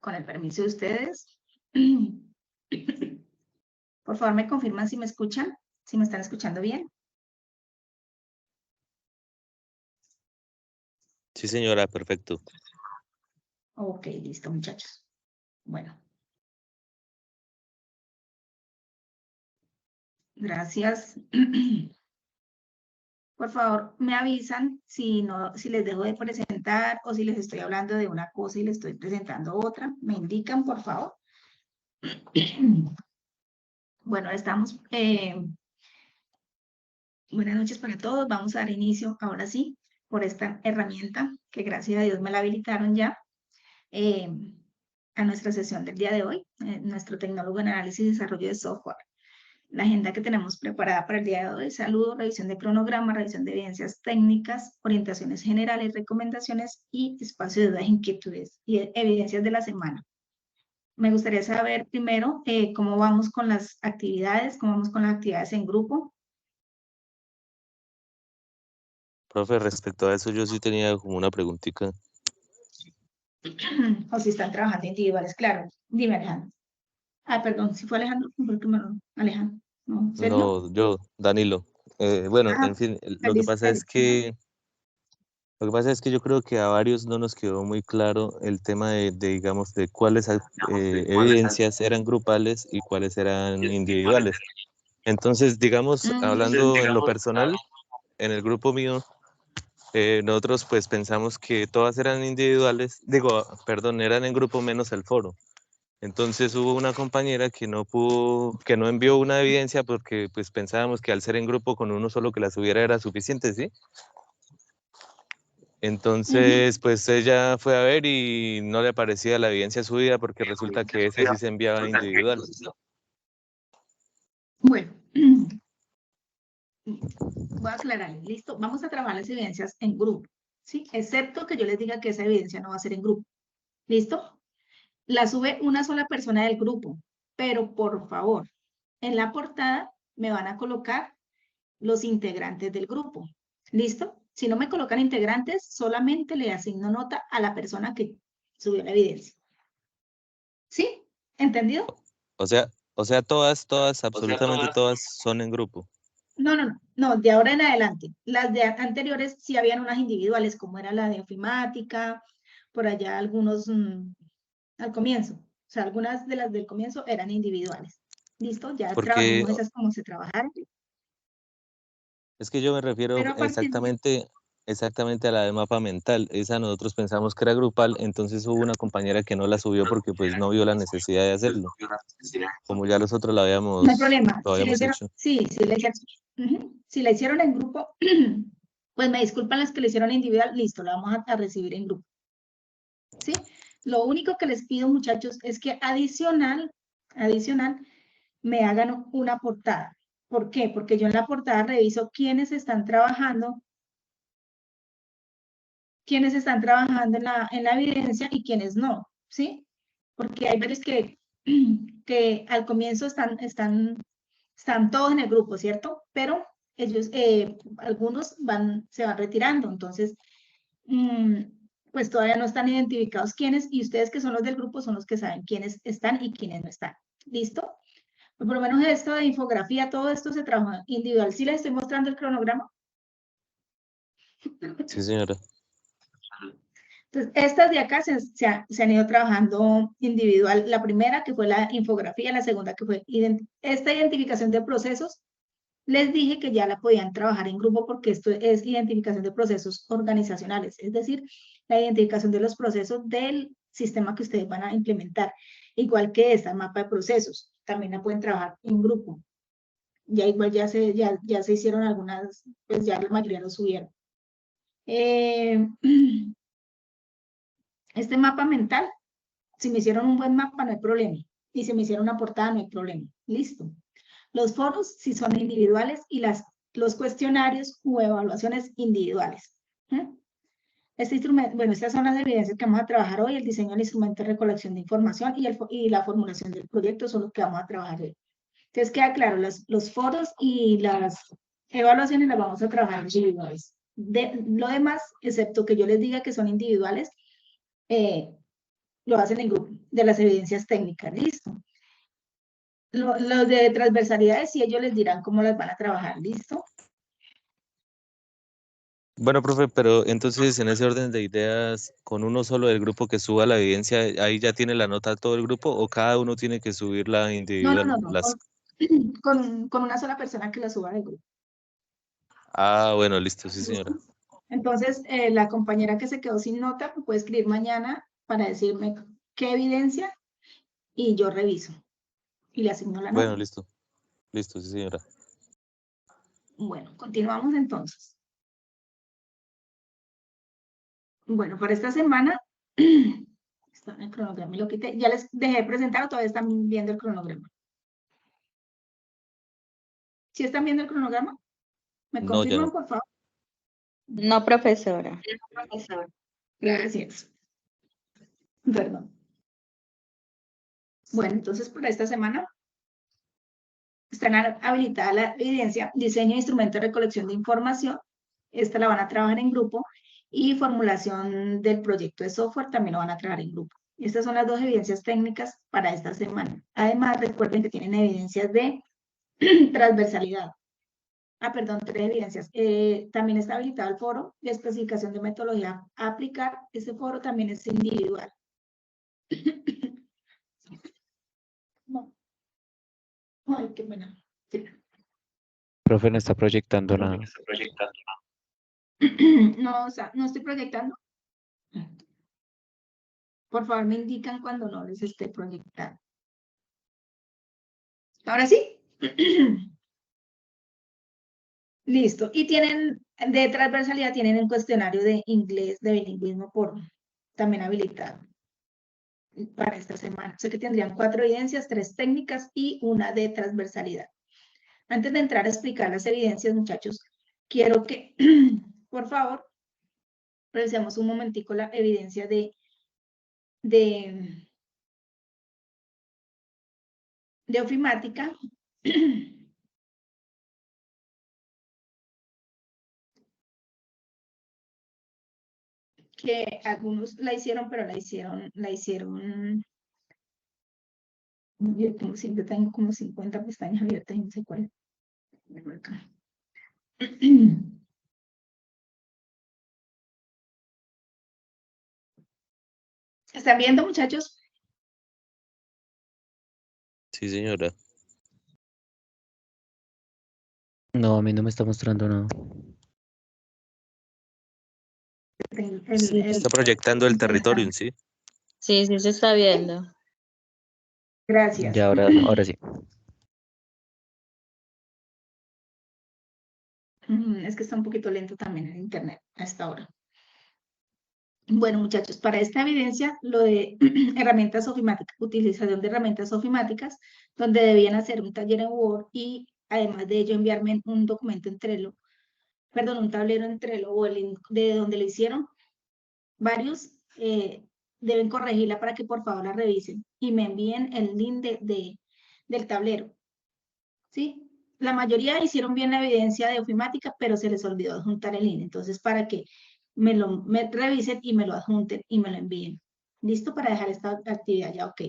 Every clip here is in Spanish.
con el permiso de ustedes. Por favor, me confirman si me escuchan, si me están escuchando bien. Sí, señora, perfecto. Ok, listo, muchachos. Bueno. Gracias. Por favor, me avisan si les dejo de presentar o si les estoy hablando de una cosa y les estoy presentando otra. Me indican, por favor. Bueno, estamos. Buenas noches para todos. Vamos a dar inicio, ahora sí, por esta herramienta que gracias a Dios me la habilitaron ya a nuestra sesión del día de hoy, nuestro tecnólogo en análisis y desarrollo de software. La agenda que tenemos preparada para el día de hoy: saludo, revisión de cronograma, revisión de evidencias técnicas, orientaciones generales, recomendaciones y espacio de dudas, inquietudes y evidencias de la semana. Me gustaría saber primero cómo vamos con las actividades, cómo vamos con las actividades en grupo. Profe, respecto a eso, yo sí tenía como una preguntita. O si están trabajando individuales, claro. Dime, Alejandro. Ah, perdón, si fue Alejandro, Alejandro. No, ¿Sergio? No, yo, Danilo. Bueno, Ah, en fin, lo que pasa es que yo creo que a varios no nos quedó muy claro el tema digamos, de cuáles evidencias eran grupales y cuáles eran individuales. Entonces, digamos, hablando en lo personal, en el grupo mío, nosotros pues pensamos que todas eran individuales, eran en grupo menos el foro. Entonces hubo una compañera que no envió una evidencia porque pues pensábamos que al ser en grupo con uno solo que la subiera era suficiente, ¿sí? Entonces pues ella fue a ver y no le aparecía la evidencia subida porque resulta que ese sí se enviaba individual. Bueno, voy a aclararles, listo. Vamos a trabajar las evidencias en grupo, ¿sí? Excepto que yo les diga que esa evidencia no va a ser en grupo, ¿listo? La sube una sola persona del grupo, pero por favor, en la portada me van a colocar los integrantes del grupo, ¿listo? Si no me colocan integrantes, solamente le asigno nota a la persona que subió la evidencia. ¿Sí? ¿Entendido? O sea, todas, absolutamente todas son en grupo. No, de ahora en adelante. Las de anteriores sí habían unas individuales, como era la de ofimática, por allá algunos al comienzo. O sea, algunas de las del comienzo eran individuales. ¿Listo? Ya Porque trabajamos esas como se trabajaron. es que yo me refiero Pero a partir de... exactamente a la de mapa mental. Esa nosotros pensamos que era grupal, entonces hubo una compañera que no la subió porque pues no vio la necesidad de hacerlo. Como ya los otros No hay problema. lo habíamos hecho. Si la hicieron en grupo, pues me disculpan las que le hicieron individual, listo, la vamos a recibir en grupo. ¿Sí? Lo único que les pido, muchachos, es que adicional, me hagan una portada. ¿Por qué? Porque yo en la portada reviso quiénes están trabajando en la evidencia y quiénes no, ¿sí? Porque hay varios que al comienzo están todos en el grupo, ¿cierto? Pero ellos, algunos se van retirando, entonces, pues todavía no están identificados quiénes, y ustedes que son los del grupo son los que saben quiénes están y quiénes no están. ¿Listo? Pues por lo menos esto de infografía, todo esto se trabaja individual. ¿Sí les estoy mostrando el cronograma? Sí, señora. Entonces, estas de acá se han ido trabajando individual. La primera, que fue la infografía, la segunda, que fue esta identificación de procesos. Les dije que ya la podían trabajar en grupo porque esto es identificación de procesos organizacionales, es decir, la identificación de los procesos del sistema que ustedes van a implementar. Igual que esta, mapa de procesos, también la pueden trabajar en grupo. Ya igual ya se hicieron algunas, pues ya la mayoría lo subieron. Este mapa mental, si me hicieron un buen mapa no hay problema, y si me hicieron una portada no hay problema, listo. Los foros si son individuales y los cuestionarios o evaluaciones individuales. Este instrumento, bueno, estas son las evidencias que vamos a trabajar hoy: el diseño del instrumento de recolección de información y la formulación del proyecto son lo que vamos a trabajar hoy. Entonces queda claro, los foros y las evaluaciones las vamos a trabajar individuales. Lo demás, excepto que yo les diga que son individuales, lo hacen en grupo, de las evidencias técnicas, listo. Los de transversalidades, sí, ellos les dirán cómo las van a trabajar, listo. Bueno, profe, pero entonces en ese orden de ideas, con uno solo del grupo que suba la evidencia, ¿ahí ya tiene la nota todo el grupo o cada uno tiene que subirla individual? No, con una sola persona que la suba del grupo. Ah, bueno, listo, sí, señora. ¿Listo? Entonces, la compañera que se quedó sin nota me puede escribir mañana para decirme qué evidencia y yo reviso y le asigno la Bueno, nota. listo, listo, sí, señora. Bueno, continuamos entonces. Bueno, para esta semana, está en el cronograma y lo quité. Ya les dejé presentar o todavía están viendo el cronograma. ¿Sí están viendo el cronograma? ¿Me No, ya confirman, no. por favor? No, profesora. Gracias. Perdón. Bueno, entonces para esta semana están habilitada la evidencia, diseño de instrumento de recolección de información. Esta la van a trabajar en grupo y formulación del proyecto de software también lo van a trabajar en grupo. Estas son las dos evidencias técnicas para esta semana. Además, recuerden que tienen evidencias de transversalidad. Ah, perdón, 3 evidencias. También está habilitado el foro de especificación de metodología a aplicar. Ese foro también es individual. No. Ay, qué pena. Sí. Profe, no está proyectando nada. No, o sea, no estoy proyectando. Por favor, me indican cuando no les esté proyectando. Ahora sí. Listo. Y tienen, de transversalidad, tienen el cuestionario de inglés de bilingüismo por también habilitado para esta semana. O sea que tendrían 4 evidencias, 3 técnicas y una de transversalidad. Antes de entrar a explicar las evidencias, muchachos, quiero que, por favor, revisemos un momentico la evidencia de ofimática. Que algunos la hicieron, pero la hicieron, yo siempre tengo como 50 pestañas abiertas y no sé cuál. ¿Están viendo, muchachos? Sí, señora. No, a mí no me está mostrando nada. Sí, Está proyectando el territorio, ¿sí? sí, sí se está viendo. Gracias. Ya, ahora sí. Es que está un poquito lento también en internet a esta hora. Bueno, muchachos, para esta evidencia, lo de herramientas ofimáticas, utilización de herramientas ofimáticas, donde debían hacer un taller en Word y además de ello enviarme un documento en Trello, perdón, un tablero en Trello o el link de donde lo hicieron, varios deben corregirla para que por favor la revisen y me envíen el link del tablero. ¿Sí? La mayoría hicieron bien la evidencia de ofimática, pero se les olvidó adjuntar el link. Entonces, para que me revisen y me lo adjunten y me lo envíen. ¿Listo? Para dejar esta actividad ya ok.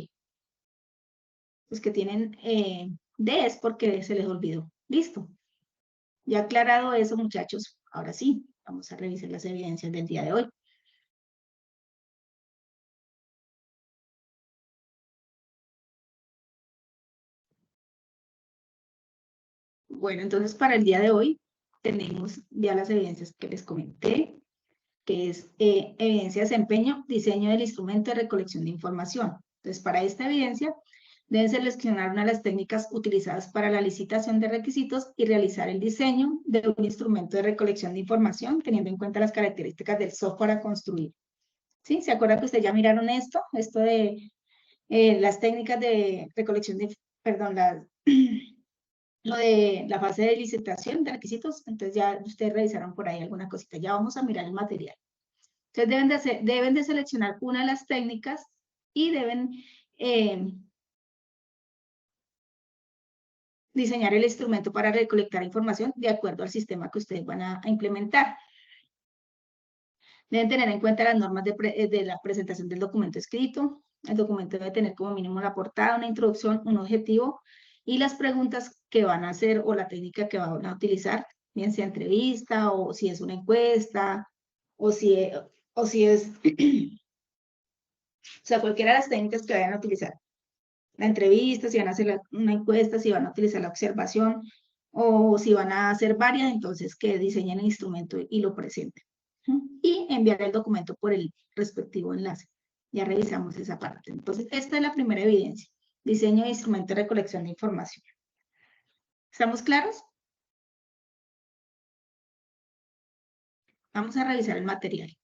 Los que tienen D es porque se les olvidó. ¿Listo? Ya aclarado eso, muchachos, ahora sí, vamos a revisar las evidencias del día de hoy. Bueno, entonces para el día de hoy tenemos ya las evidencias que les comenté, que es evidencia de desempeño, diseño del instrumento de recolección de información. Entonces, para esta evidencia, deben seleccionar una de las técnicas utilizadas para la licitación de requisitos y realizar el diseño de un instrumento de recolección de información, teniendo en cuenta las características del software a construir. ¿Sí? ¿Se acuerdan que ustedes ya miraron esto? Esto de las técnicas de recolección de, perdón, lo de la fase de licitación de requisitos, entonces ya ustedes revisaron por ahí alguna cosita. Ya vamos a mirar el material. Entonces deben de seleccionar una de las técnicas y deben diseñar el instrumento para recolectar información de acuerdo al sistema que ustedes van a implementar. Deben tener en cuenta las normas de la presentación del documento escrito, El documento debe tener como mínimo la portada, una introducción, un objetivo y las preguntas que van a hacer o la técnica que van a utilizar, bien sea entrevista o si es una encuesta o si es, o sea, cualquiera de las técnicas que vayan a utilizar. La entrevista, si van a hacer una encuesta, si van a utilizar la observación o si van a hacer varias, entonces que diseñen el instrumento y lo presenten. Y enviar el documento por el respectivo enlace. Ya revisamos esa parte. Entonces, esta es la primera evidencia. Diseño de instrumento de recolección de información. ¿Estamos claros? Vamos a revisar el material.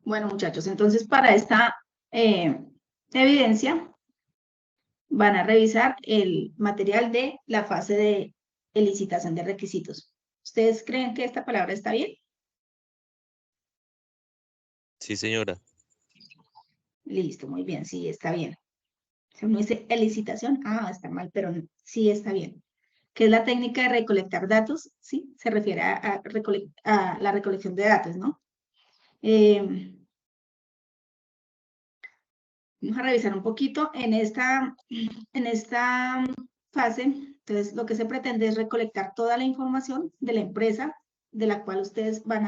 Bueno, muchachos, entonces para esta evidencia van a revisar el material de la fase de licitación de requisitos. ¿Ustedes creen que esta palabra está bien? Sí, señora. Listo, muy bien, sí, está bien. Si uno dice licitación, está mal, pero sí está bien. ¿Qué es la técnica de recolectar datos? Sí, se refiere a la recolección de datos, ¿no? Vamos a revisar un poquito en esta fase. Entonces, lo que se pretende es recolectar toda la información de la empresa de la cual ustedes van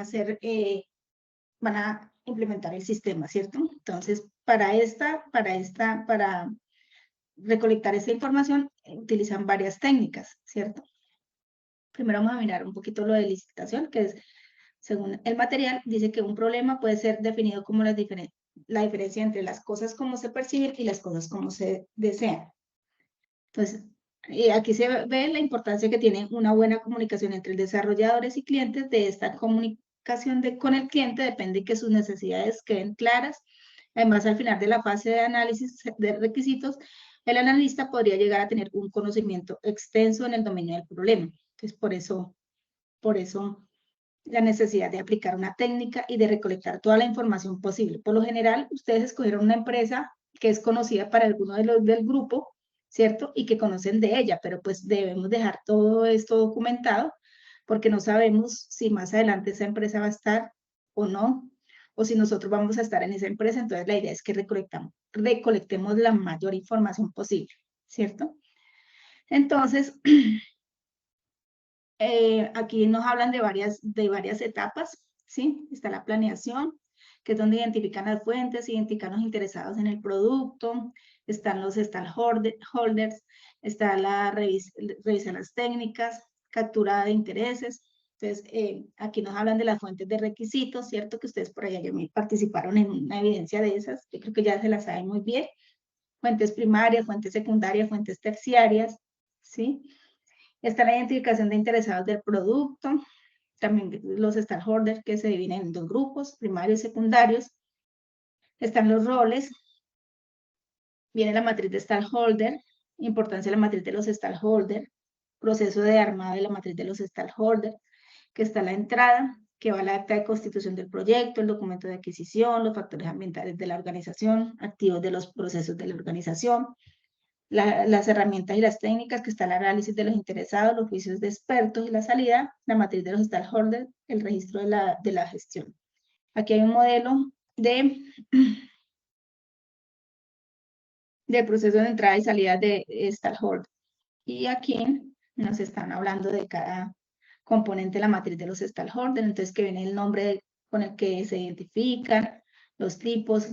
a implementar el sistema, ¿cierto? Entonces, para recolectar esta información, utilizan varias técnicas, ¿cierto? Primero vamos a mirar un poquito lo de licitación, que es, según el material, dice que un problema puede ser definido como la diferencia entre las cosas como se perciben y las cosas como se desean. Entonces, aquí se ve la importancia que tiene una buena comunicación entre desarrolladores y clientes. De esta comunicación con el cliente depende que sus necesidades queden claras. Además, al final de la fase de análisis de requisitos, el analista podría llegar a tener un conocimiento extenso en el dominio del problema. Entonces, por eso la necesidad de aplicar una técnica y de recolectar toda la información posible. Por lo general, ustedes escogieron una empresa que es conocida para alguno de los del grupo, ¿cierto? Y que conocen de ella, pero pues debemos dejar todo esto documentado porque no sabemos si más adelante esa empresa va a estar o no, o si nosotros vamos a estar en esa empresa. Entonces la idea es que recolectemos la mayor información posible, ¿cierto? Entonces, aquí nos hablan de varias etapas, ¿sí? Está la planeación, que es donde identifican las fuentes, identifican los interesados en el producto, están los stakeholders, está la revisar las técnicas, captura de intereses. Entonces, aquí nos hablan de las fuentes de requisitos, ¿cierto? Que ustedes por allá ya participaron en una evidencia de esas, yo creo que ya se las saben muy bien. Fuentes primarias, fuentes secundarias, fuentes terciarias, ¿sí? Está la identificación de interesados del producto, también los stakeholders que se dividen en dos grupos, primarios y secundarios. Están los roles, viene la matriz de stakeholder, importancia de la matriz de los stakeholders, proceso de armado de la matriz de los stakeholders, que está la entrada, que va al acta de constitución del proyecto, el documento de adquisición, los factores ambientales de la organización, activos de los procesos de la organización, las herramientas y las técnicas, que está el análisis de los interesados, los juicios de expertos y la salida, la matriz de los stakeholders, el registro de la gestión. Aquí hay un modelo del proceso de entrada y salida de stakeholders. Y aquí nos están hablando de cada componente de la matriz de los stakeholders, entonces que viene el nombre con el que se identifican, los tipos,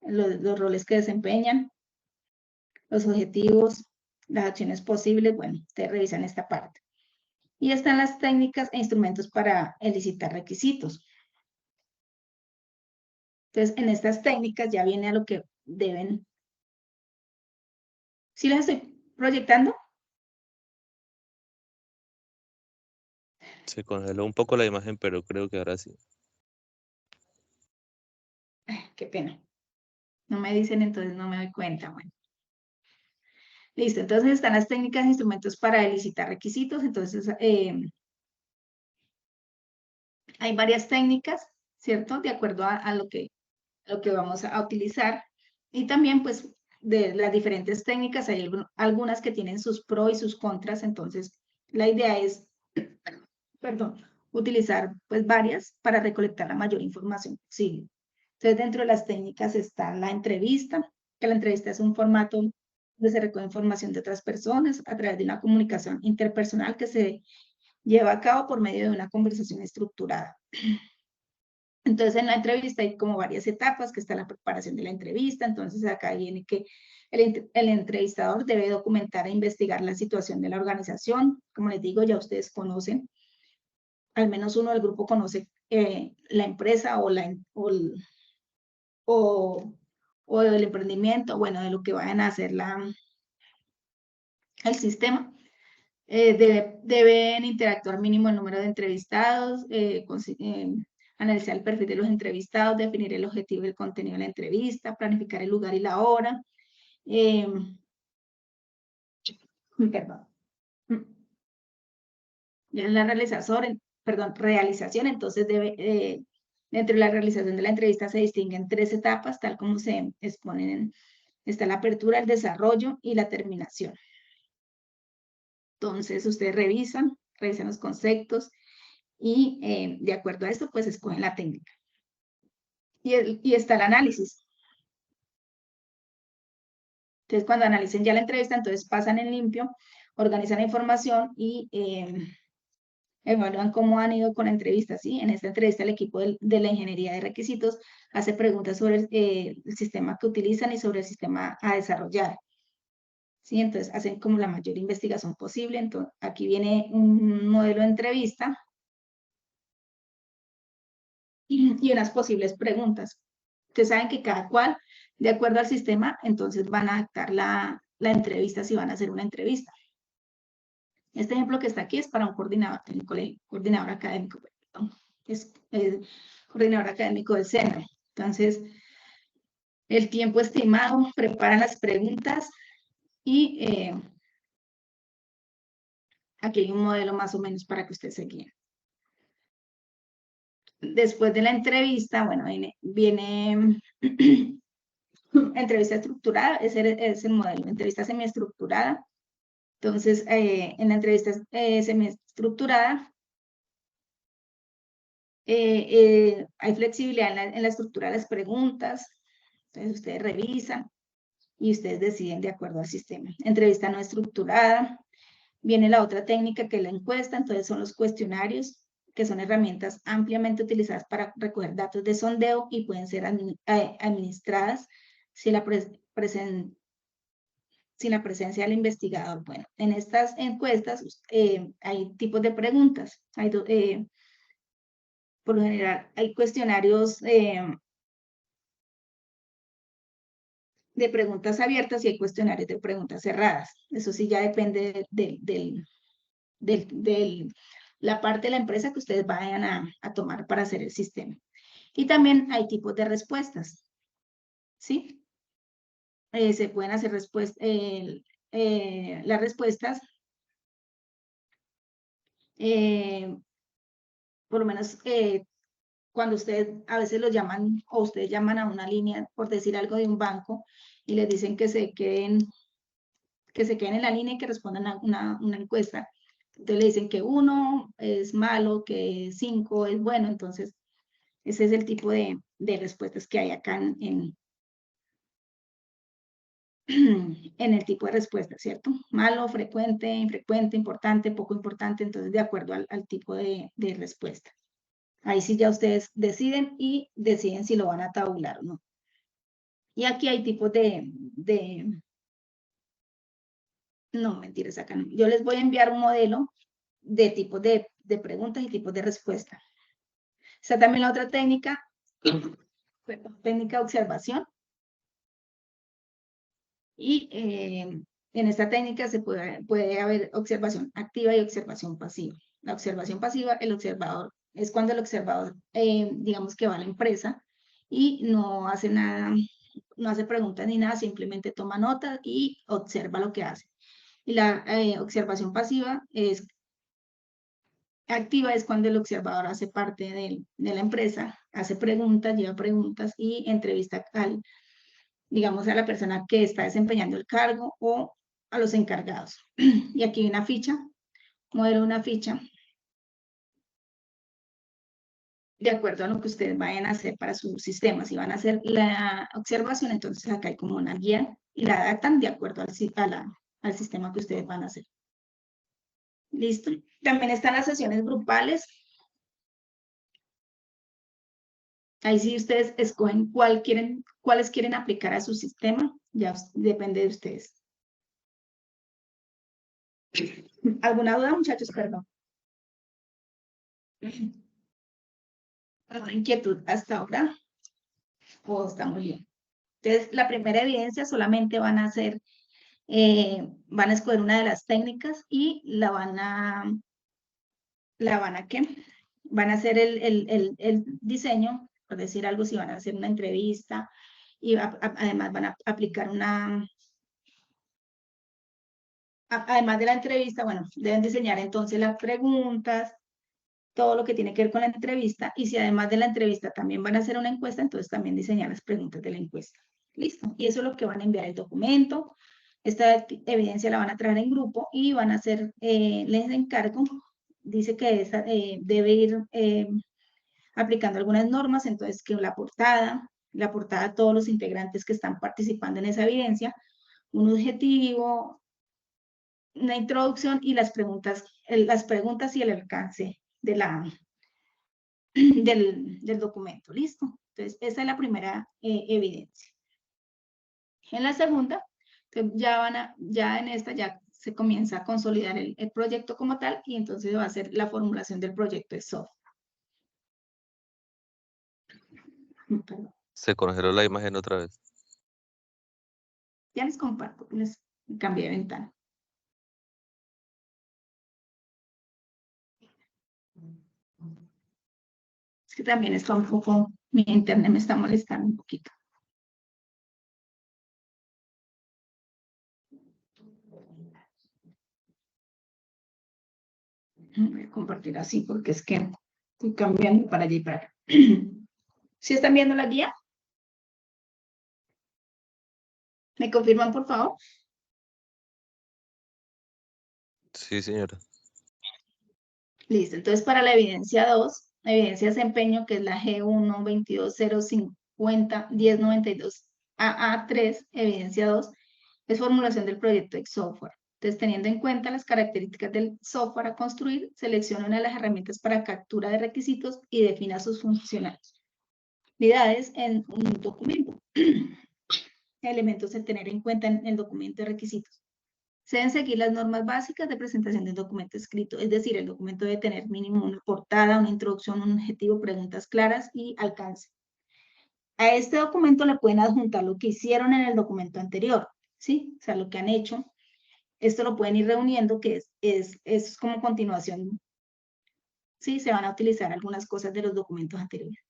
los roles que desempeñan, los objetivos, las acciones posibles. Bueno, ustedes revisan esta parte. Y están las técnicas e instrumentos para elicitar requisitos. Entonces, en estas técnicas ya viene a lo que deben. ¿Sí las estoy proyectando? Se congeló un poco la imagen, pero creo que ahora sí. Ay, qué pena. No me dicen, entonces no me doy cuenta. Bueno. Listo, entonces están las técnicas e instrumentos para elicitar requisitos. Entonces, hay varias técnicas, ¿cierto? De acuerdo a lo que vamos a utilizar. Y también, pues, de las diferentes técnicas, hay algunas que tienen sus pros y sus contras. Entonces, la idea es, perdón, utilizar, pues, varias para recolectar la mayor información posible. Entonces, dentro de las técnicas está la entrevista, que la entrevista es un formato donde se recoge información de otras personas a través de una comunicación interpersonal que se lleva a cabo por medio de una conversación estructurada. Entonces, en la entrevista hay como varias etapas, que está la preparación de la entrevista. Entonces, acá viene que el entrevistador debe documentar e investigar la situación de la organización. Como les digo, ya ustedes conocen, al menos uno del grupo conoce la empresa o el emprendimiento, bueno, de lo que vayan a hacer el sistema. Deben interactuar mínimo el número de entrevistados, analizar el perfil de los entrevistados, definir el objetivo y el contenido de la entrevista, planificar el lugar y la hora. Perdón. Ya en la realización, entonces dentro de la realización de la entrevista se distinguen 3 etapas, tal como se exponen está la apertura, el desarrollo y la terminación. Entonces, ustedes revisan los conceptos y de acuerdo a esto, pues escogen la técnica. Y está el análisis. Entonces, cuando analicen ya la entrevista, entonces pasan en limpio, organizan la información y evalúan cómo han ido con la entrevista, ¿sí? En esta entrevista, el equipo de la ingeniería de requisitos hace preguntas sobre el sistema que utilizan y sobre el sistema a desarrollar. ¿Sí? Entonces, hacen como la mayor investigación posible. Entonces, aquí viene un modelo de entrevista y unas posibles preguntas. Ustedes saben que cada cual, de acuerdo al sistema, entonces van a adaptar la entrevista si van a hacer una entrevista. Este ejemplo que está aquí es para un coordinador en el colegio, coordinador académico, perdón, es coordinador académico del SENA. Entonces, el tiempo estimado, preparan las preguntas y aquí hay un modelo más o menos para que ustedes se guíen. Después de la entrevista, bueno, viene entrevista estructurada, es el modelo, entrevista semiestructurada. Entonces, en la entrevista semiestructurada, hay flexibilidad en la estructura de las preguntas. Entonces, ustedes revisan y ustedes deciden de acuerdo al sistema. Entrevista no estructurada. Viene la otra técnica que es la encuesta. Entonces, son los cuestionarios, que son herramientas ampliamente utilizadas para recoger datos de sondeo y pueden ser administradas si la sin la presencia del investigador. Bueno, en estas encuestas hay tipos de preguntas. Por lo general, hay cuestionarios de preguntas abiertas y hay cuestionarios de preguntas cerradas. Eso sí ya depende de la parte de la empresa que ustedes vayan a tomar para hacer el sistema. Y también hay tipos de respuestas, ¿sí? Se pueden hacer las respuestas, por lo menos cuando ustedes a veces lo llaman o ustedes llaman a una línea, por decir algo de un banco, y les dicen que se queden en la línea y que respondan a una encuesta. Entonces le dicen que 1 es malo, que 5 es bueno. Entonces, ese es el tipo de respuestas que hay acá en el tipo de respuesta, ¿cierto? Malo, frecuente, infrecuente, importante, poco importante. Entonces, de acuerdo al tipo de respuesta. Ahí sí ya ustedes deciden y deciden si lo van a tabular o no. Y aquí hay tipos no, mentiras, acá no. Yo les voy a enviar un modelo de tipos de preguntas y tipos de respuesta. Está también la otra técnica, técnica de observación. Y en esta técnica puede haber observación activa y observación pasiva. La observación pasiva, el observador, es cuando el observador, digamos que va a la empresa y no hace nada, no hace preguntas ni nada, simplemente toma notas y observa lo que hace. Y la observación pasiva es activa, es cuando el observador hace parte de la empresa, hace preguntas, lleva preguntas y entrevista digamos, a la persona que está desempeñando el cargo o a los encargados. Y aquí hay una ficha, modelo una ficha, de acuerdo a lo que ustedes vayan a hacer para su sistema. Si van a hacer la observación, entonces acá hay como una guía y la adaptan de acuerdo al sistema que ustedes van a hacer. ¿Listo? También están las sesiones grupales. Ahí sí ustedes escogen cuáles quieren aplicar a su sistema, ya depende de ustedes. ¿Alguna duda, muchachos? Perdón. ¿Alguna inquietud hasta ahora? ¿O está muy bien? Entonces, la primera evidencia solamente van a hacer, van a escoger una de las técnicas y la van a ¿qué? Van a hacer el diseño, por decir algo, si van a hacer una entrevista y además van a aplicar además de la entrevista, bueno, deben diseñar entonces las preguntas, todo lo que tiene que ver con la entrevista, y si además de la entrevista también van a hacer una encuesta, entonces también diseñar las preguntas de la encuesta. Listo, y eso es lo que van a enviar el documento. Esta evidencia la van a traer en grupo y van a hacer, les encargo, dice que debe ir aplicando algunas normas, entonces que la portada a todos los integrantes que están participando en esa evidencia, un objetivo, una introducción y las preguntas y el alcance del documento. ¿Listo? Entonces, esa es la primera evidencia. En la segunda, ya en esta ya se comienza a consolidar el proyecto como tal y entonces va a ser la formulación del proyecto de software. Perdón. Se congeló la imagen otra vez. Ya les comparto, les cambié de ventana. Es que también está un poco, mi internet me está molestando un poquito. Voy a compartir así porque es que estoy cambiando para allí y para acá. ¿Sí están viendo la guía? ¿Me confirman, por favor? Sí, señora. Listo, entonces para la evidencia 2, la evidencia de desempeño, que es la G1 22050 1092 AA3, evidencia 2, es formulación del proyecto de software. Entonces, teniendo en cuenta las características del software a construir, selecciona una de las herramientas para captura de requisitos y defina sus funcionalidades en un documento. Elementos a tener en cuenta en el documento de requisitos. Se deben seguir las normas básicas de presentación de un documento escrito, es decir, el documento debe tener mínimo una portada, una introducción, un objetivo, preguntas claras y alcance. A este documento le pueden adjuntar lo que hicieron en el documento anterior, ¿sí? O sea, lo que han hecho. Esto lo pueden ir reuniendo, que es como continuación, ¿sí? Se van a utilizar algunas cosas de los documentos anteriores.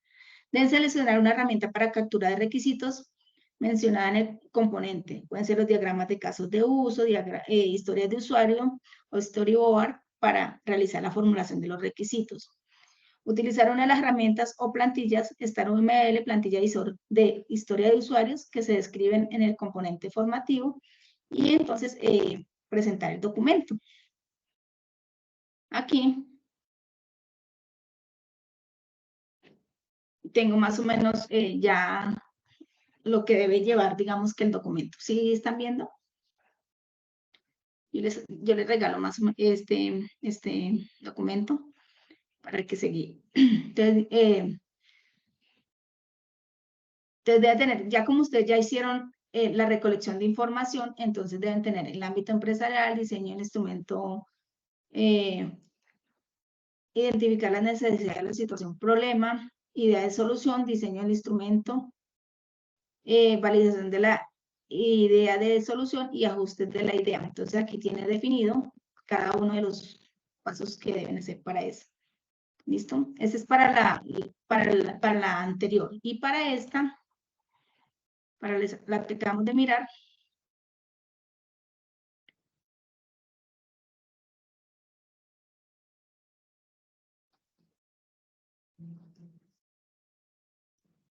Deben seleccionar una herramienta para captura de requisitos mencionada en el componente. Pueden ser los diagramas de casos de uso, historias de usuario o storyboard para realizar la formulación de los requisitos. Utilizar una de las herramientas o plantillas, StarUML, plantilla de historia de usuarios que se describen en el componente formativo y entonces presentar el documento. Aquí tengo más o menos ya lo que debe llevar, digamos, que el documento. ¿Sí están viendo? Yo les regalo más o menos este documento para que se guíe. Entonces, deben tener, ya como ustedes ya hicieron la recolección de información, entonces deben tener el ámbito empresarial, diseño del instrumento, identificar las necesidades de la situación, problema, idea de solución, diseño del instrumento, validación de la idea de solución y ajustes de la idea. Entonces aquí tiene definido cada uno de los pasos que deben hacer para eso. ¿Listo? Ese es para la anterior. Y para esta, para la que acabamos de mirar.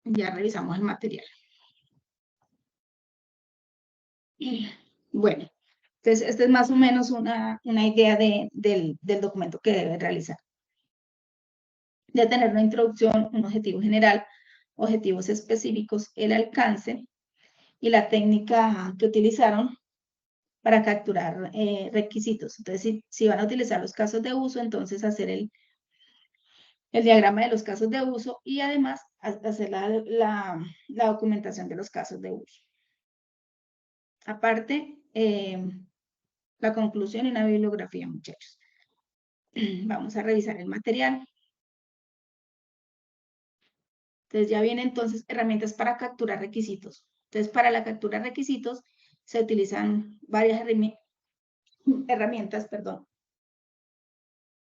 Ya revisamos el material. Bueno, entonces esta es más o menos una idea del documento que debe realizar. De tener una introducción, un objetivo general, objetivos específicos, el alcance y la técnica que utilizaron para capturar requisitos. Entonces, si van a utilizar los casos de uso, entonces hacer el diagrama de los casos de uso y además hacer la documentación de los casos de uso. Aparte, la conclusión y una bibliografía, muchachos. Vamos a revisar el material. Entonces ya vienen entonces herramientas para capturar requisitos. Entonces para la captura de requisitos se utilizan varias herramientas, perdón.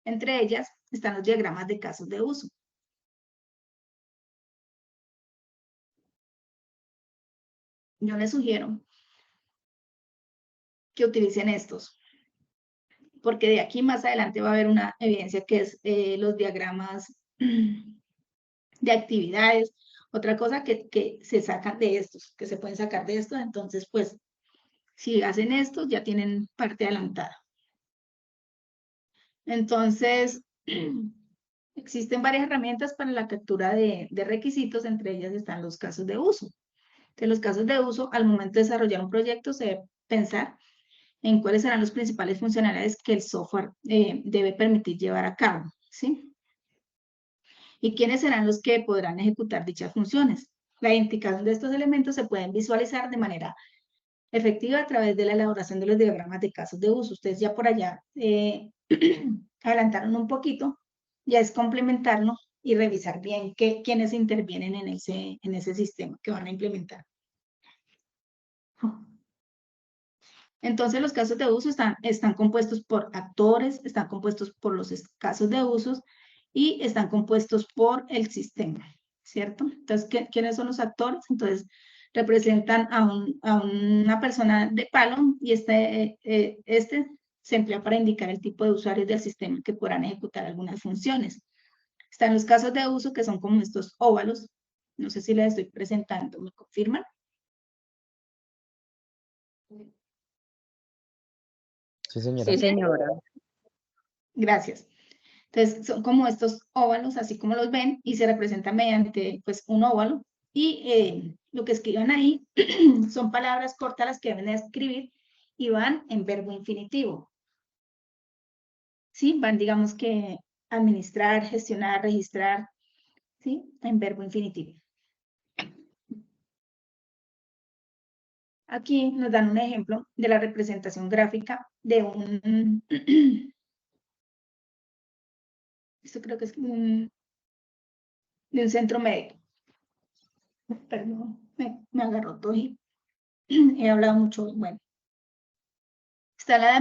Entre ellas están los diagramas de casos de uso. Yo les sugiero que utilicen estos, porque de aquí más adelante va a haber una evidencia que es los diagramas de actividades, otra cosa que se sacan de estos, que se pueden sacar de estos, entonces pues si hacen esto ya tienen parte adelantada. Entonces, existen varias herramientas para la captura de requisitos, entre ellas están los casos de uso. Entonces, los casos de uso, al momento de desarrollar un proyecto, se debe pensar en cuáles serán los principales funcionalidades que el software debe permitir llevar a cabo, ¿sí? Y quiénes serán los que podrán ejecutar dichas funciones. La identificación de estos elementos se pueden visualizar de manera efectiva a través de la elaboración de los diagramas de casos de uso. Ustedes ya por allá adelantaron un poquito, ya es complementarlo y revisar bien quiénes intervienen en ese sistema que van a implementar. Entonces los casos de uso están compuestos por actores, están compuestos por los casos de usos y están compuestos por el sistema, ¿cierto? Entonces, ¿quiénes son los actores? Entonces, representan a una persona de palo y este se emplea para indicar el tipo de usuarios del sistema que podrán ejecutar algunas funciones. Están los casos de uso que son como estos óvalos. No sé si les estoy presentando, ¿me confirman? Sí, señora. Sí, señora. Gracias. Entonces, son como estos óvalos, así como los ven, y se representan mediante pues, un óvalo. Y lo que escriban ahí son palabras cortas las que deben escribir y van en verbo infinitivo. ¿Sí? Van, digamos que, administrar, gestionar, registrar, ¿sí? En verbo infinitivo. Aquí nos dan un ejemplo de la representación gráfica de un... Esto creo que es de un centro médico. Perdón, me agarró todo y he hablado mucho. Bueno, está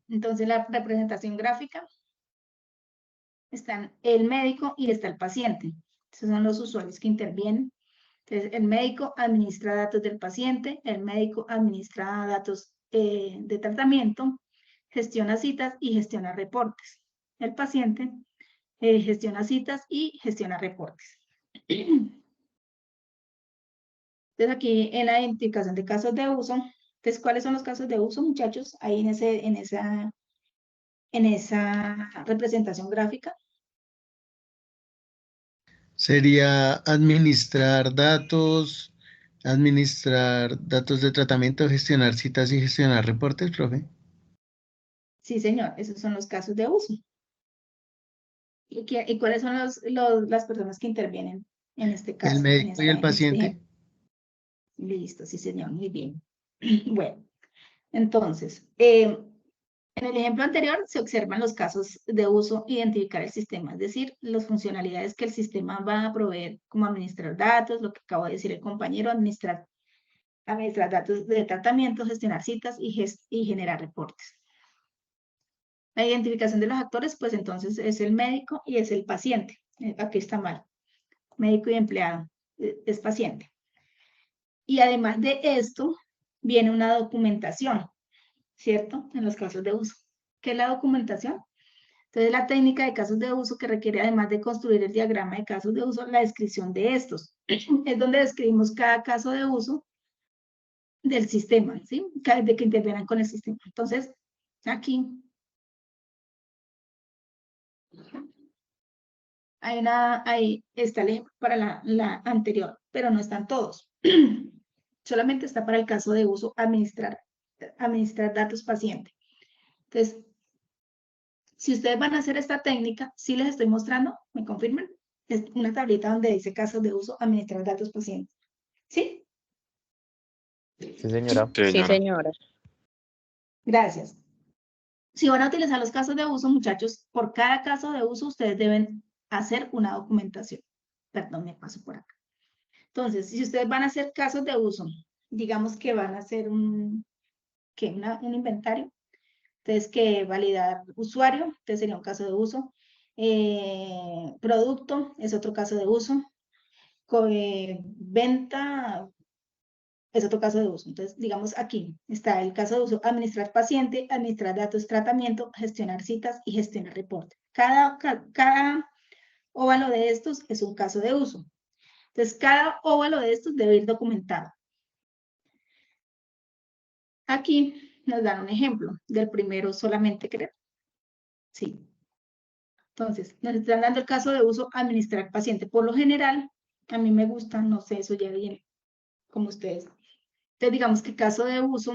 entonces la representación gráfica, están el médico y está el paciente. Esos son los usuarios que intervienen. Entonces, el médico administra datos del paciente, el médico administra datos de tratamiento, gestiona citas y gestiona reportes. El paciente gestiona citas y gestiona reportes. Entonces, aquí en la identificación de casos de uso, entonces, ¿cuáles son los casos de uso, muchachos? Ahí en esa representación gráfica. Sería administrar datos de tratamiento, gestionar citas y gestionar reportes, profe. Sí, señor, esos son los casos de uso. ¿Y cuáles son las personas que intervienen en este caso? El médico y el paciente. Listo, sí, señor, muy bien. Bueno, entonces, en el ejemplo anterior se observan los casos de uso, identificar el sistema, es decir, las funcionalidades que el sistema va a proveer, como administrar datos, lo que acabo de decir el compañero, administrar datos de tratamiento, gestionar citas y generar reportes. La identificación de los actores, pues entonces es el médico y es el paciente. Aquí está mal. Médico y empleado, es paciente. Y además de esto, viene una documentación, ¿cierto? En los casos de uso. ¿Qué es la documentación? Entonces, la técnica de casos de uso que requiere, además de construir el diagrama de casos de uso, la descripción de estos. Es donde describimos cada caso de uso del sistema, ¿sí? De que intervengan con el sistema. Entonces, aquí ahí está el ejemplo para la anterior, pero no están todos. Solamente está para el caso de uso administrar datos paciente. Entonces, si ustedes van a hacer esta técnica, sí les estoy mostrando, ¿me confirman? Es una tablita donde dice casos de uso, administrar datos pacientes. ¿Sí? Sí, señora. Sí, señora. Gracias. Si van a utilizar los casos de uso, muchachos, por cada caso de uso ustedes deben hacer una documentación. Perdón, me paso por acá. Entonces, si ustedes van a hacer casos de uso, digamos que van a hacer un inventario, entonces que validar usuario, entonces sería un caso de uso. Producto es otro caso de uso. Venta es otro caso de uso. Entonces, digamos aquí está el caso de uso: administrar paciente, administrar datos, tratamiento, gestionar citas y gestionar reporte. Cada óvalo de estos es un caso de uso. Entonces, cada óvalo de estos debe ir documentado. Aquí nos dan un ejemplo del primero solamente, creo. Sí. Entonces, nos están dando el caso de uso: administrar paciente. Por lo general, a mí me gusta, no sé, eso ya viene como ustedes. Entonces, digamos que caso de uso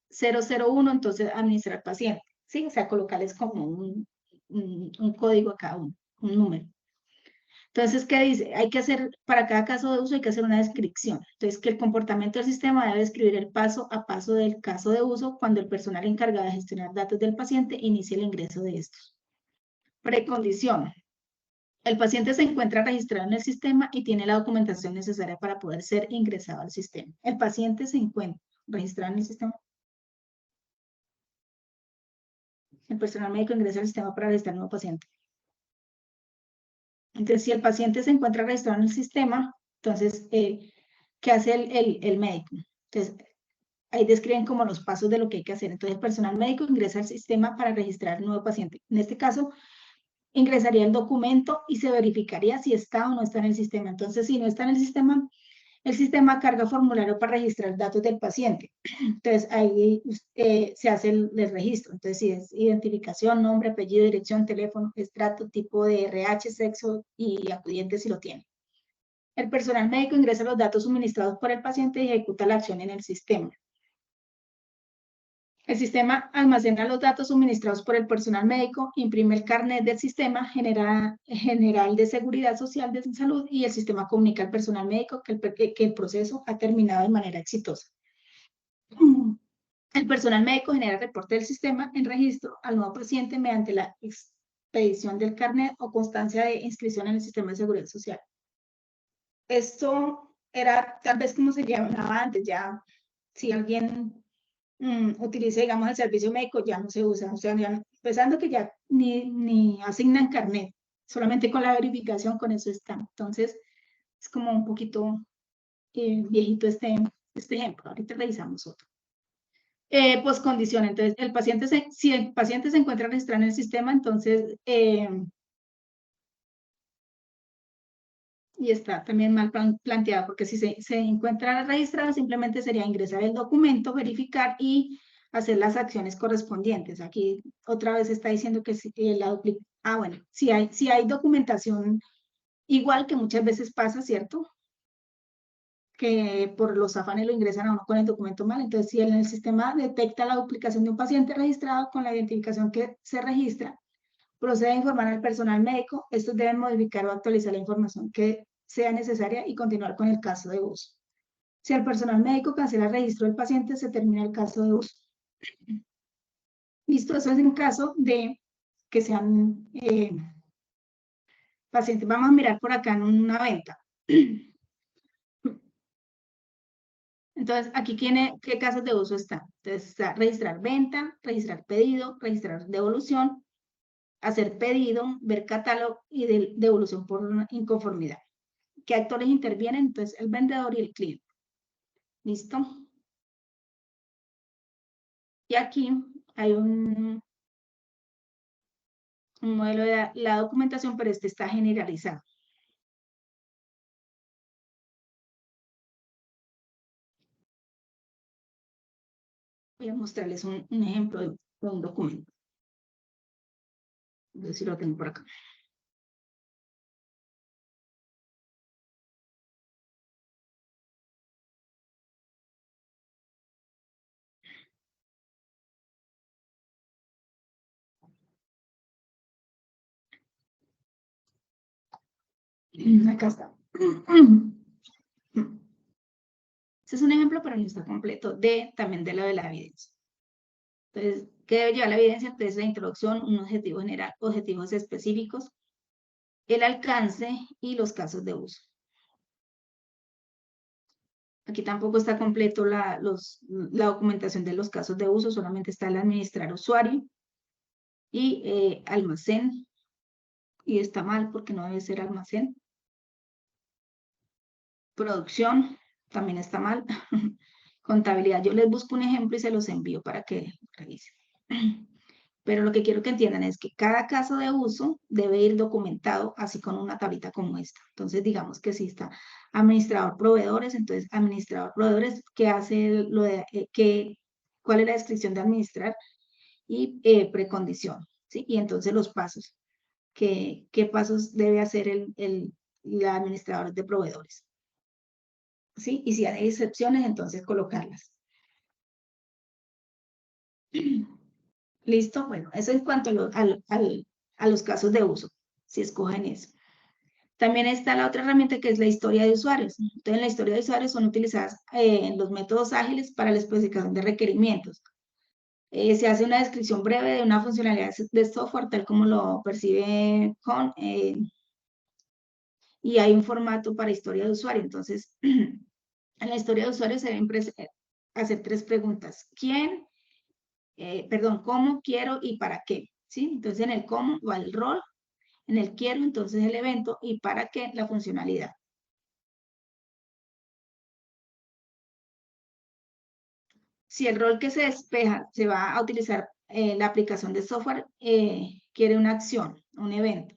001, entonces administrar paciente. ¿Sí? O sea, colocarles como un código a cada uno, un número. Entonces, ¿qué dice? Hay que hacer, para cada caso de uso hay que hacer una descripción. Entonces, que el comportamiento del sistema debe describir el paso a paso del caso de uso cuando el personal encargado de gestionar datos del paciente inicie el ingreso de estos. Precondición: el paciente se encuentra registrado en el sistema y tiene la documentación necesaria para poder ser ingresado al sistema. El paciente se encuentra registrado en el sistema. El personal médico ingresa al sistema para registrar al nuevo paciente. Entonces, si el paciente se encuentra registrado en el sistema, entonces, ¿qué hace el médico? Entonces, ahí describen como los pasos de lo que hay que hacer. Entonces, el personal médico ingresa al sistema para registrar al nuevo paciente. En este caso, ingresaría el documento y se verificaría si está o no está en el sistema. Entonces, si no está en el sistema carga formulario para registrar datos del paciente. Entonces, ahí se hace el registro. Entonces, si es identificación, nombre, apellido, dirección, teléfono, estrato, tipo de RH, sexo y acudiente si lo tiene. El personal médico ingresa los datos suministrados por el paciente y ejecuta la acción en el sistema. El sistema almacena los datos suministrados por el personal médico, imprime el carnet del sistema general de seguridad social de salud y el sistema comunica al personal médico que el proceso ha terminado de manera exitosa. El personal médico genera el reporte del sistema en registro al nuevo paciente mediante la expedición del carnet o constancia de inscripción en el sistema de seguridad social. Esto era tal vez como se llamaba antes, ya si alguien utilice, digamos, el servicio médico, ya no se usa, o sea, ya, empezando que ya ni asignan carnet, solamente con la verificación, con eso está. Entonces, es como un poquito viejito este ejemplo. Ahorita revisamos otro. Poscondición, entonces, si el paciente se encuentra registrado en el sistema, entonces, y está también mal planteado, porque si se encuentra registrado, simplemente sería ingresar el documento, verificar y hacer las acciones correspondientes. Aquí otra vez está diciendo que bueno, si hay documentación, igual que muchas veces pasa, ¿cierto? Que por los afanes lo ingresan a uno con el documento mal. Entonces, si en el sistema detecta la duplicación de un paciente registrado con la identificación que se registra, procede a informar al personal médico. Estos deben modificar o actualizar la información que sea necesaria y continuar con el caso de uso. Si el personal médico cancela el registro del paciente, se termina el caso de uso. Listo, eso es en caso de que sean pacientes. Vamos a mirar por acá en una venta. Entonces, aquí ¿qué casos de uso están? Entonces, está registrar venta, registrar pedido, registrar devolución, hacer pedido, ver catálogo y devolución por inconformidad. ¿Qué actores intervienen? Entonces, el vendedor y el cliente. ¿Listo? Y aquí hay un modelo de la documentación, pero este está generalizado. Voy a mostrarles un ejemplo de un documento. A ver si lo tengo por acá. Acá está. Este es un ejemplo, pero no está completo, también de lo de la evidencia. Entonces, ¿qué debe llevar la evidencia? Entonces, la introducción, un objetivo general, objetivos específicos, el alcance y los casos de uso. Aquí tampoco está completo la documentación de los casos de uso, solamente está el administrar usuario y almacén, y está mal porque no debe ser almacén. Producción, también está mal. Contabilidad, yo les busco un ejemplo y se los envío para que revisen. Pero lo que quiero que entiendan es que cada caso de uso debe ir documentado así con una tablita como esta. Entonces, digamos que si está administrador proveedores, entonces administrador proveedores, ¿qué hace lo de cuál es la descripción de administrar? Y precondición, ¿sí? Y entonces los pasos. ¿Qué pasos debe hacer el administrador de proveedores? ¿Sí? Y si hay excepciones, entonces colocarlas. ¿Listo? Bueno, eso en cuanto a los casos de uso, si escogen eso. También está la otra herramienta que es la historia de usuarios. Entonces, en la historia de usuarios son utilizadas los métodos ágiles para la especificación de requerimientos. Se hace una descripción breve de una funcionalidad de software tal como lo percibe Con, y hay un formato para historia de usuario. Entonces, en la historia de usuario se deben hacer 3 preguntas. ¿Quién? ¿Cómo, quiero y para qué? ¿Sí? Entonces, en el cómo va el rol, en el quiero, entonces el evento, y para qué la funcionalidad. Si el rol que se despeja se va a utilizar la aplicación de software, quiere una acción, un evento.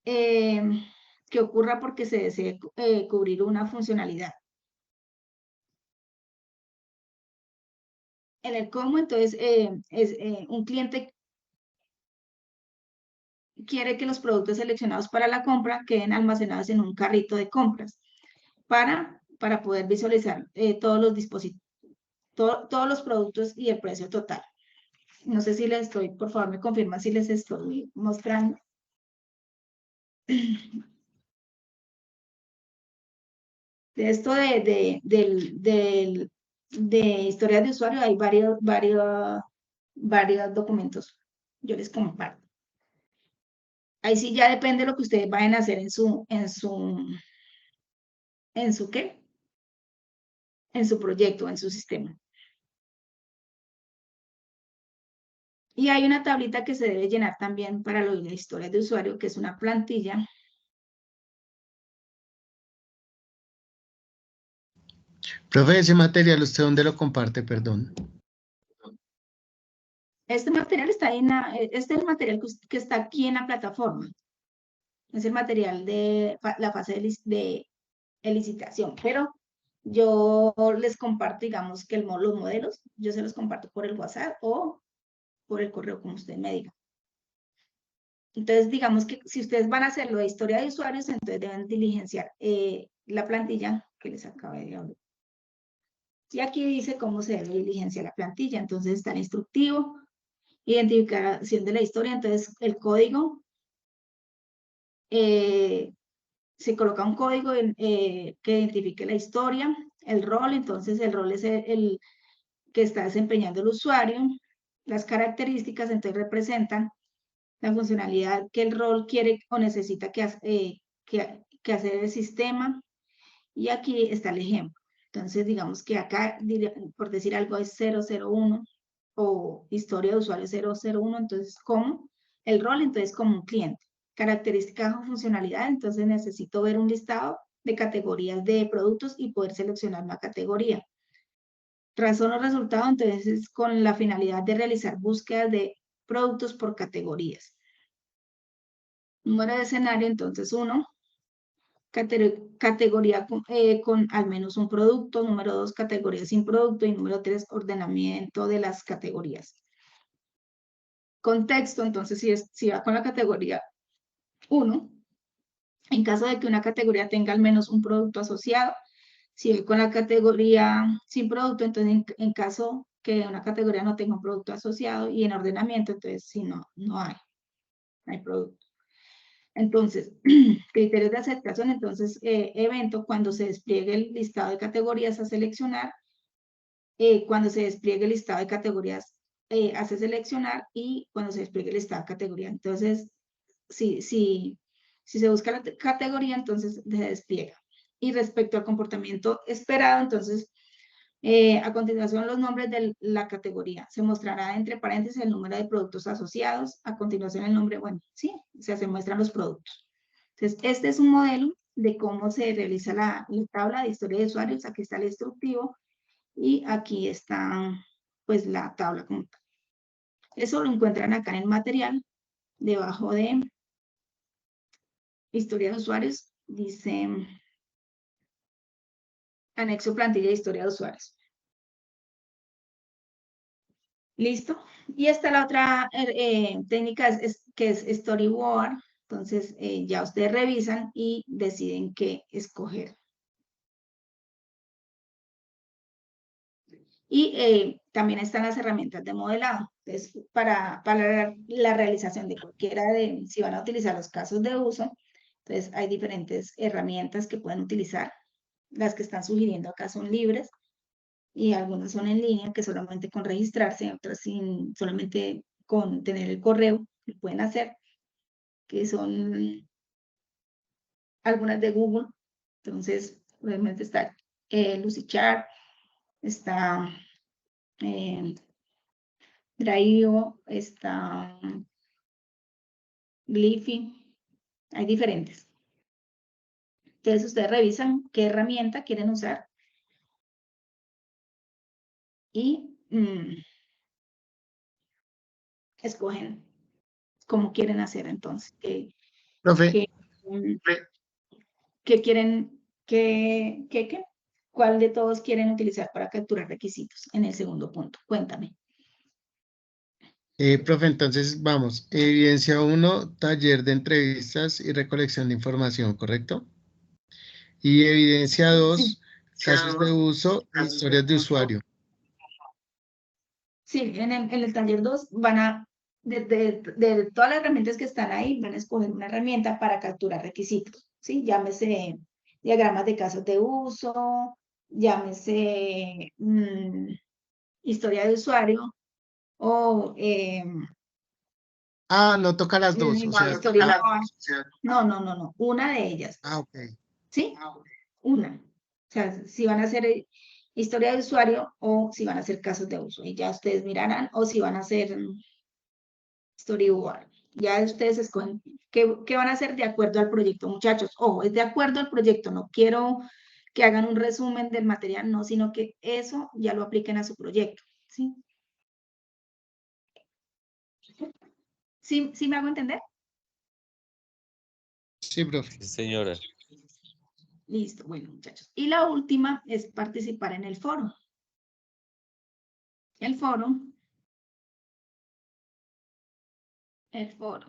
Que ocurra porque se desee cubrir una funcionalidad. En el cómo, entonces, un cliente quiere que los productos seleccionados para la compra queden almacenados en un carrito de compras para poder visualizar todos los dispositivos, todos los productos y el precio total. No sé si les estoy, por favor, me confirman si les estoy mostrando. De esto de historias de usuario hay varios documentos. Yo les comparto. Ahí sí ya depende de lo que ustedes vayan a hacer ¿en su qué? En su proyecto, en su sistema. Y hay una tablita que se debe llenar también para lo de la historia de usuario, que es una plantilla. Profe, ese material, ¿usted dónde lo comparte? Perdón. Este material está este es el material que está aquí en la plataforma. Es el material de la fase de licitación, pero yo les comparto, digamos, que los modelos, yo se los comparto por el WhatsApp o por el correo, como ustedes me digan. Entonces, digamos que si ustedes van a hacerlo de historia de usuarios, entonces deben diligenciar la plantilla que les acabé de hablar. Y aquí dice cómo se debe diligenciar la plantilla. Entonces está el instructivo, identificación de la historia, entonces el código, se coloca un código que identifique la historia, el rol, entonces el rol es el que está desempeñando el usuario, las características, entonces representan la funcionalidad que el rol quiere o necesita que hacer el sistema, y aquí está el ejemplo. Entonces, digamos que acá, por decir algo, es 001 o historia de usuario 001, entonces como el rol, entonces como un cliente. Características o funcionalidad, entonces necesito ver un listado de categorías de productos y poder seleccionar una categoría. Trazó los resultados, entonces, con la finalidad de realizar búsquedas de productos por categorías. Número de escenario, entonces, 1. Categoría con al menos un producto. Número 2, categoría sin producto. Y número 3, ordenamiento de las categorías. Contexto, entonces, si va con la categoría 1, en caso de que una categoría tenga al menos un producto asociado. Si va con la categoría sin producto, entonces en caso que una categoría no tenga un producto asociado, y en ordenamiento, entonces si no hay producto. Entonces, criterios de aceptación, entonces, evento, cuando se despliegue el listado de categorías a seleccionar, cuando se despliegue el listado de categorías hace seleccionar, y cuando se despliegue el listado de categoría. Entonces, si se busca la categoría, entonces se despliega. Y respecto al comportamiento esperado, entonces, a continuación los nombres de la categoría. Se mostrará entre paréntesis el número de productos asociados. A continuación el nombre, bueno, sí, se muestran los productos. Entonces, este es un modelo de cómo se realiza la tabla de historia de usuarios. Aquí está el instructivo y aquí está, pues, la tabla como tal. Eso lo encuentran acá en el material, debajo de historia de usuarios, dice anexo plantilla de historia de usuarios. ¿Listo? Y esta la otra técnica que es storyboard. Entonces, ya ustedes revisan y deciden qué escoger. Y también están las herramientas de modelado. Entonces, para la realización de cualquiera si van a utilizar los casos de uso, entonces hay diferentes herramientas que pueden utilizar. Las que están sugiriendo acá son libres, y algunas son en línea, que solamente con registrarse, otras solamente con tener el correo, lo pueden hacer, que son algunas de Google. Entonces, obviamente está Lucidchart, está Drive, está Glyphy, hay diferentes. Entonces, ustedes revisan qué herramienta quieren usar y escogen cómo quieren hacer entonces. Profe, ¿Qué quieren, cuál de todos quieren utilizar para capturar requisitos en el segundo punto? Cuéntame. profe, entonces vamos. Evidencia 1, taller de entrevistas y recolección de información, ¿correcto? Y evidencia 2, casos de uso e historias de usuario. Sí, en el taller 2 van a, de todas las herramientas que están ahí, van a escoger una herramienta para capturar requisitos, ¿sí? Llámese diagramas de casos de uso, llámese historia de usuario, o no toca las dos, o sea. no, una de ellas. Ok. ¿Sí? Una. O sea, si van a hacer historia de usuario o si van a hacer casos de uso. Y ya ustedes mirarán, o si van a hacer storyboard. Ya ustedes escogen qué van a hacer de acuerdo al proyecto, muchachos. Ojo, es de acuerdo al proyecto. No quiero que hagan un resumen del material, no, sino que eso ya lo apliquen a su proyecto. ¿Sí? ¿Sí me hago entender? Sí, profe. Sí, señora. Listo, bueno, muchachos. Y la última es participar en el foro. El foro. El foro.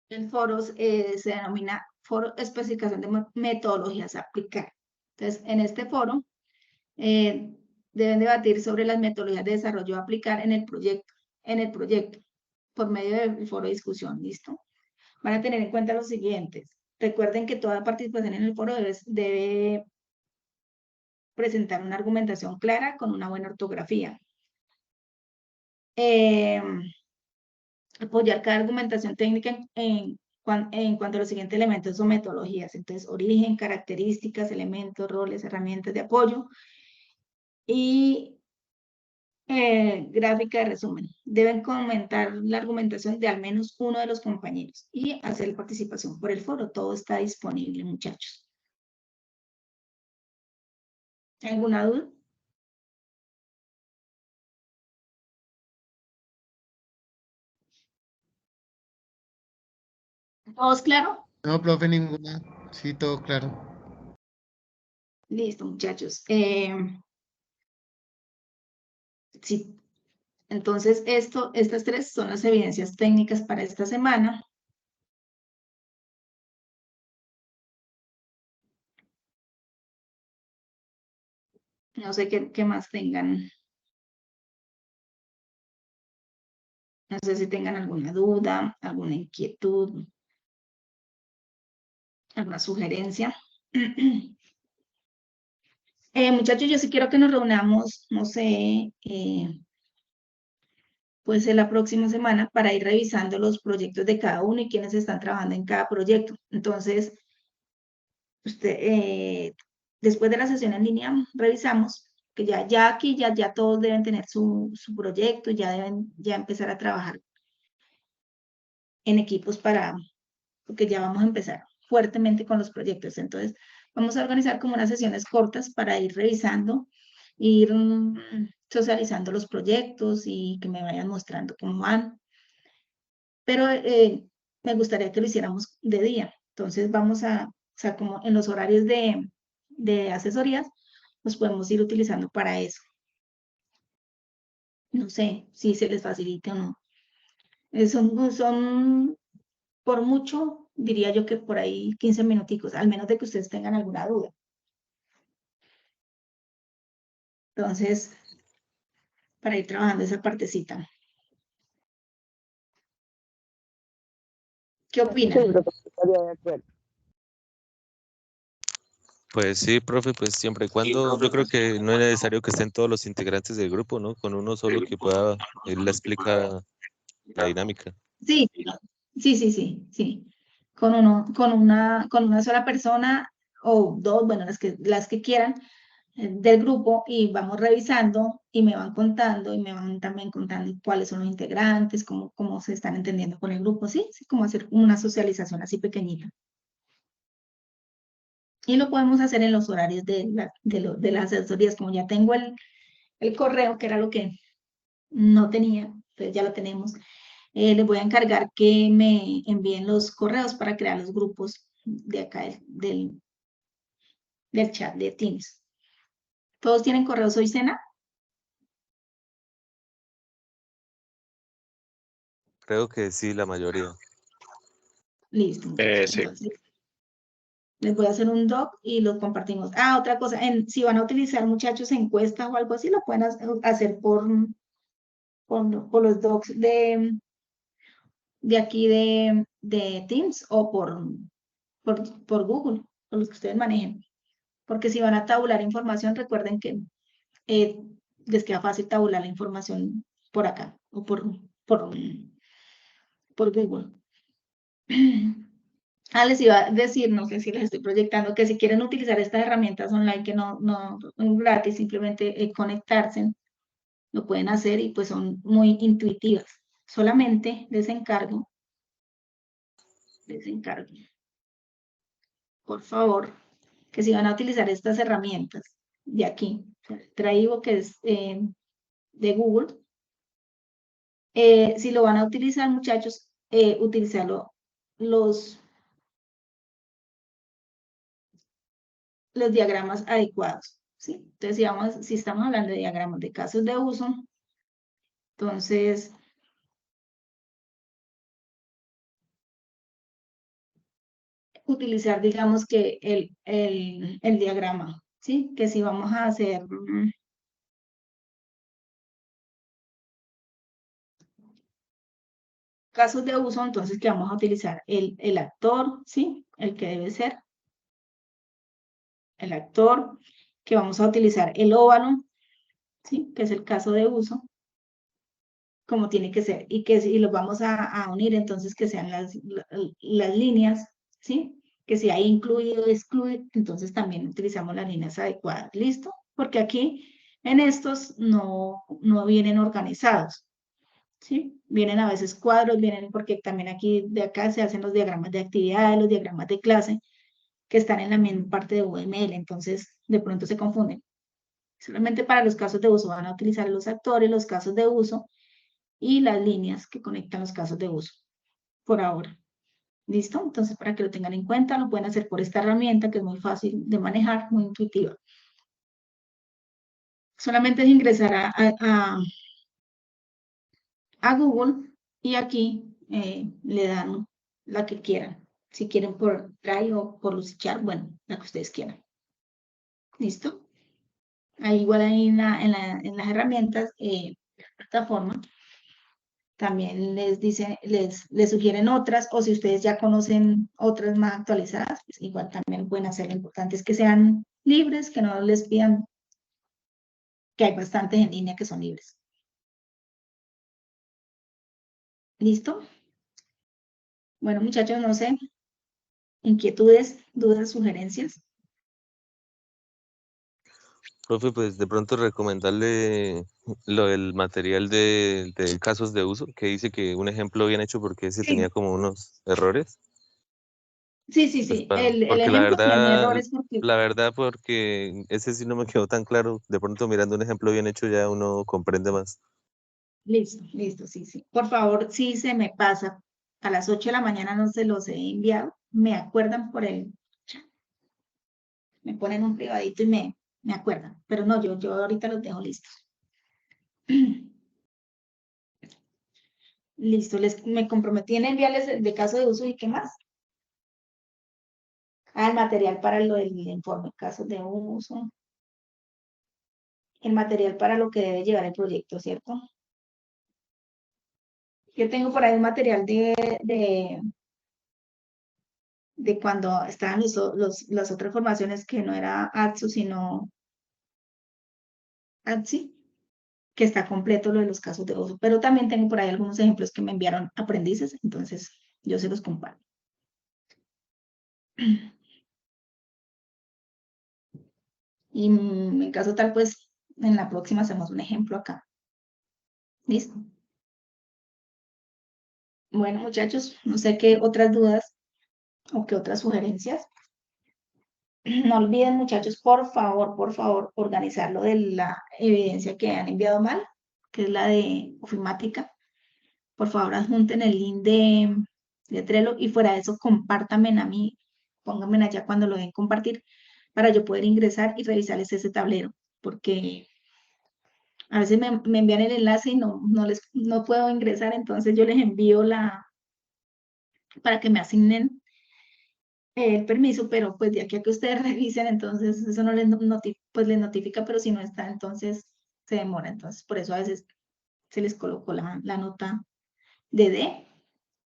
El foro se denomina foro especificación de metodologías a aplicar. Entonces, en este foro deben debatir sobre las metodologías de desarrollo a aplicar en el proyecto, por medio del foro de discusión, ¿listo? Van a tener en cuenta los siguientes. Recuerden que toda participación en el foro debe presentar una argumentación clara con una buena ortografía. Apoyar cada argumentación técnica en cuanto a los siguientes elementos o metodologías. Entonces, origen, características, elementos, roles, herramientas de apoyo. Y gráfica de resumen. Deben comentar la argumentación de al menos uno de los compañeros y hacer participación por el foro. Todo está disponible, muchachos. ¿Alguna duda? ¿Todos claro? No, profe, ninguna. Sí, todo claro. Listo, muchachos. Sí. Entonces, estas tres son las evidencias técnicas para esta semana. No sé qué más tengan. No sé si tengan alguna duda, alguna inquietud, alguna sugerencia. Muchachos, yo sí quiero que nos reunamos, no sé, pues en la próxima semana para ir revisando los proyectos de cada uno y quiénes están trabajando en cada proyecto. Entonces, después de la sesión en línea, revisamos que ya aquí ya todos deben tener su proyecto, ya deben empezar a trabajar en equipos porque ya vamos a empezar fuertemente con los proyectos. Entonces, vamos a organizar como unas sesiones cortas para ir revisando, ir socializando los proyectos y que me vayan mostrando cómo van. Pero me gustaría que lo hiciéramos de día. Entonces, vamos o sea, como en los horarios de asesorías, los podemos ir utilizando para eso. No sé si se les facilite o no. Son por mucho, diría yo que por ahí 15 minuticos, al menos de que ustedes tengan alguna duda. Entonces, para ir trabajando esa partecita. ¿Qué opinan? Pues sí, profe, pues siempre y cuando, yo creo que no es necesario que estén todos los integrantes del grupo, ¿no? Con uno solo que pueda, él le explica la dinámica. Sí, sí. Con una sola persona o dos, bueno, las que quieran del grupo y vamos revisando y me van contando y me van también contando cuáles son los integrantes, cómo se están entendiendo con el grupo, ¿sí? Sí, como hacer una socialización así pequeñita. Y lo podemos hacer en los horarios de las asesorías, como ya tengo el correo, que era lo que no tenía, entonces ya lo tenemos. Les voy a encargar que me envíen los correos para crear los grupos de acá del chat de Teams. ¿Todos tienen correo Soy Sena? Creo que sí, la mayoría. Listo. Sí. Entonces, les voy a hacer un doc y los compartimos. Ah, otra cosa, si van a utilizar, muchachos, encuestas o algo así, lo pueden hacer por los docs de aquí de Teams o por Google, por los que ustedes manejen. Porque si van a tabular información, recuerden que les queda fácil tabular la información por acá o por Google. Les iba a decir, no sé si les estoy proyectando, que si quieren utilizar estas herramientas online que no gratis, simplemente conectarse, lo pueden hacer y pues son muy intuitivas. Solamente les encargo, por favor, que si van a utilizar estas herramientas de aquí, traigo que es de Google, si lo van a utilizar, muchachos, utilizarlo los diagramas adecuados, ¿sí? Entonces, si estamos hablando de diagramas de casos de uso, entonces, utilizar, digamos que el diagrama, ¿sí? Que si vamos a hacer casos de uso, entonces que vamos a utilizar el actor, ¿sí? El que debe ser el actor, que vamos a utilizar el óvalo, ¿sí? Que es el caso de uso, como tiene que ser, y que si los vamos a unir, entonces que sean las líneas, ¿sí? Que si hay incluido, excluido, entonces también utilizamos las líneas adecuadas, ¿listo? Porque aquí En estos no vienen organizados, ¿sí? Vienen a veces cuadros, vienen porque también aquí de acá se hacen los diagramas de actividades, los diagramas de clase, que están en la misma parte de UML, entonces de pronto se confunden. Solamente para los casos de uso van a utilizar los actores, los casos de uso y las líneas que conectan los casos de uso, por ahora. ¿Listo? Entonces, para que lo tengan en cuenta, lo pueden hacer por esta herramienta que es muy fácil de manejar, muy intuitiva. Solamente es ingresar a Google y aquí le dan la que quieran. Si quieren por Drive o por Lucidchart, bueno, la que ustedes quieran. ¿Listo? Ahí igual ahí en las herramientas, plataforma, también les dice, les sugieren otras, o si ustedes ya conocen otras más actualizadas, pues igual también pueden hacer. Lo importante es que sean libres, que no les pidan, que hay bastantes en línea que son libres. ¿Listo? Bueno, muchachos, no sé, inquietudes, dudas, sugerencias. Profe, pues de pronto recomendarle lo del material de casos de uso, que dice que un ejemplo bien hecho porque ese Sí, tenía como unos errores. sí, Pues sí. El porque ejemplo tiene errores porque... la verdad, porque ese sí no me quedó tan claro. De pronto mirando un ejemplo bien hecho ya uno comprende más. Listo, listo, sí, sí. Por favor, si se me pasa, a las 8 de la mañana no se los he enviado, me acuerdan por el chat, me ponen un privadito y me acuerdan. Pero no, yo ahorita los dejo listos. Listo, me comprometí en enviarles el de caso de uso y qué más. Ah, el material para lo del informe, casos de uso. El material para lo que debe llevar el proyecto, ¿cierto? Yo tengo por ahí un material de cuando estaban las otras formaciones que no era ATSU, sino ATSI, que está completo lo de los casos de uso. Pero también tengo por ahí algunos ejemplos que me enviaron aprendices, entonces yo se los comparto. Y en caso tal, pues en la próxima hacemos un ejemplo acá. ¿Listo? Bueno, muchachos, no sé qué otras dudas o qué otras sugerencias. No olviden, muchachos, por favor, organizar lo de la evidencia que han enviado mal, que es la de ofimática. Por favor, adjunten el link de Trello y fuera de eso, compártanme a mí, pónganme allá cuando lo den compartir para yo poder ingresar y revisarles ese tablero, porque a veces me envían el enlace y no puedo ingresar, entonces yo les envío para que me asignen el permiso, pero pues de aquí a que ustedes revisen, entonces eso no pues les notifica, pero si no está, entonces se demora. Entonces, por eso a veces se les colocó la nota de D,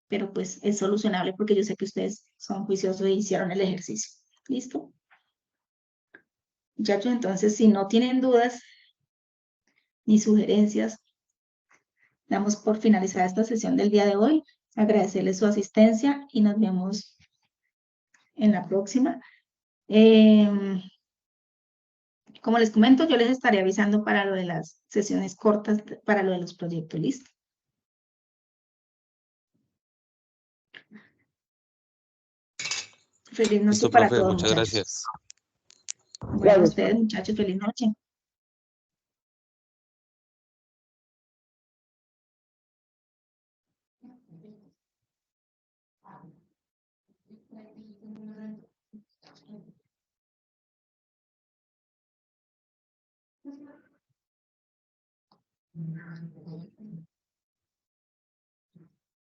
pero pues es solucionable porque yo sé que ustedes son juiciosos y hicieron el ejercicio. ¿Listo? Muchachos, entonces, si no tienen dudas ni sugerencias, damos por finalizada esta sesión del día de hoy. Agradecerles su asistencia y nos vemos en la próxima. Como les comento, yo les estaré avisando para lo de las sesiones cortas, para lo de los proyectos. ¿Listo? Feliz noche Listo, para profe, todos, muchas muchachos. gracias. Bueno, a ustedes, muchachos, feliz noche.